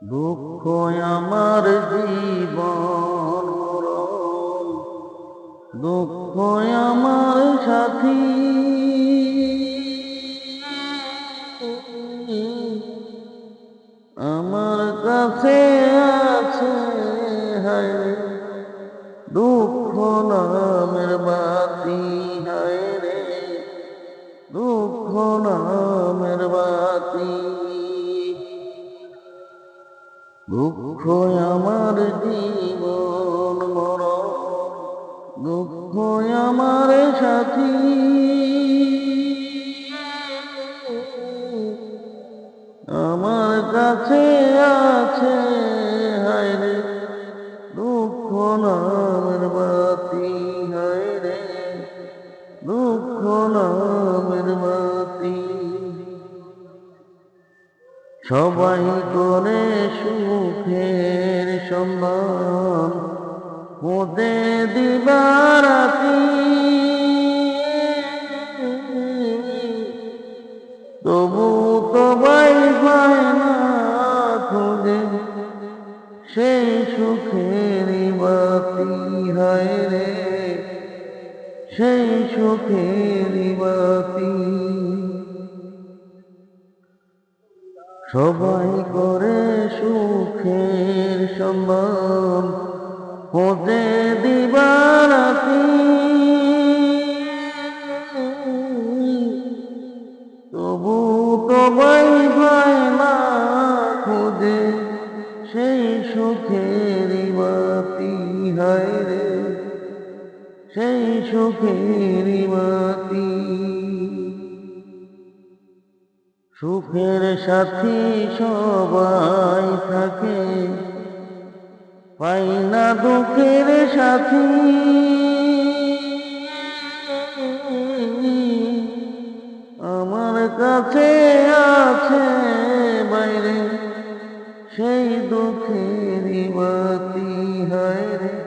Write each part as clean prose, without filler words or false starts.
দুঃখ আমার জীবন মরণ, দুঃখ আমার সাথী। আমার কাছে আছে হায় দুঃখ নামের বাতি, হায় রে দুঃখ নামের বাতি। দুঃখ আমার জীবন মরণ, দুঃখ আমার সাথী। আমার কাছে আছে হায় রে দুঃখ নামের বাতি, হায় রে দুঃখ নামের বাতি। সবাই করে সুখের সন্ধান, খোঁজে দিবারাতি। তবু তো পায় না খুঁজে সেই সুখের বাতি, হায় রে সেই সুখের বাতি। সবাই করে সুখের সন্ধান, খোঁজে দিবারাতি। তবু তো পায় না খুঁজে সেই সুখের বাতি, হায় রে সেই সুখের বাতি। সুখের সাথী সবাই থাকে, পাই না দুঃখের সাথী। আমার কাছে আছে বাইরে সেই দুঃখের বাতি, হায় রে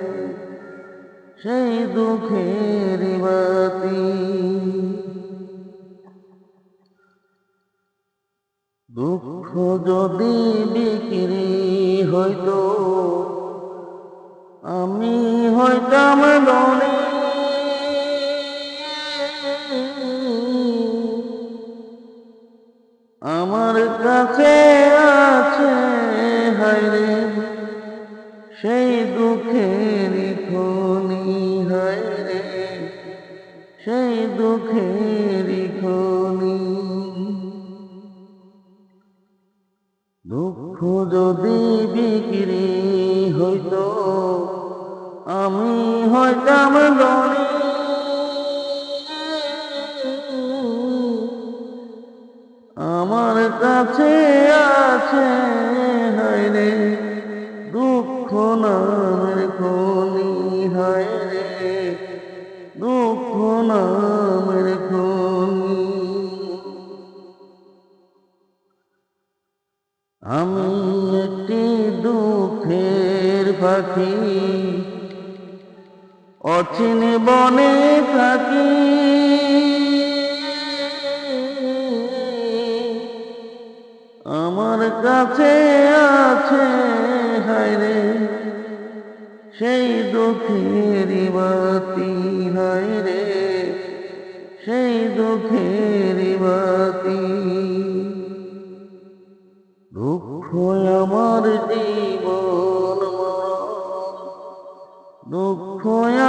সেই দুঃখের বাতি। দুঃখ যদি বিক্রি হইতো আমি হইতাম ধনী। আমার কাছে আছে হায় রে সেই দুঃখের খনি, হায় রে সেই দুঃখের খনি। দুঃখ যদি বিক্রি হইতো আমি হইতাম ধনী। আমার কাছে আছে হায় রে দুঃখ নামের খনি, হায় রে দুঃখ নামের খনি। আমি একটি দুঃখের পাখি, অচিন বনে থাকি। আমার কাছে আছে হায় রে সেই দুঃখের বাতি, হায় রে সেই দুঃখের বাতি। দুঃখ আমার জীবন মরণ, দুঃখ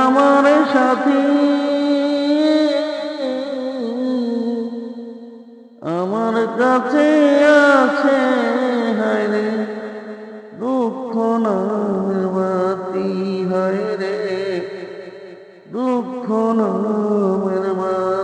আমার সাথী। আমার কাছে আছে হায় রে দুঃখ নামের বাতি, হায় রে দুঃখ নামের বাতি।